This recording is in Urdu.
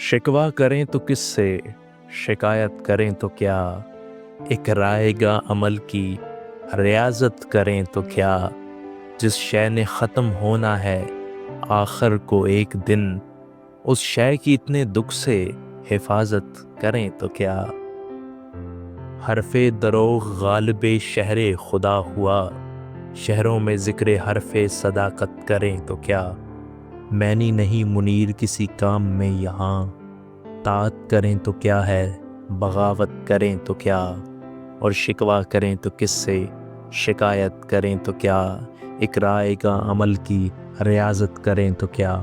شکوہ کریں تو کس سے، شکایت کریں تو کیا، ایک رائے گا عمل کی ریاضت کریں تو کیا، جس شے نے ختم ہونا ہے آخر کو ایک دن، اس شے کی اتنے دکھ سے حفاظت کریں تو کیا۔ حرف دروغ غالب شہر خدا ہوا، شہروں میں ذکر حرف صداقت کریں تو کیا۔ معنی نہیں منیر کسی کام میں یہاں، طاعت کریں تو کیا ہے بغاوت کریں تو کیا، اور شکوہ کریں تو کس سے، شکایت کریں تو کیا، ایک رائے گا عمل کی ریاضت کریں تو کیا۔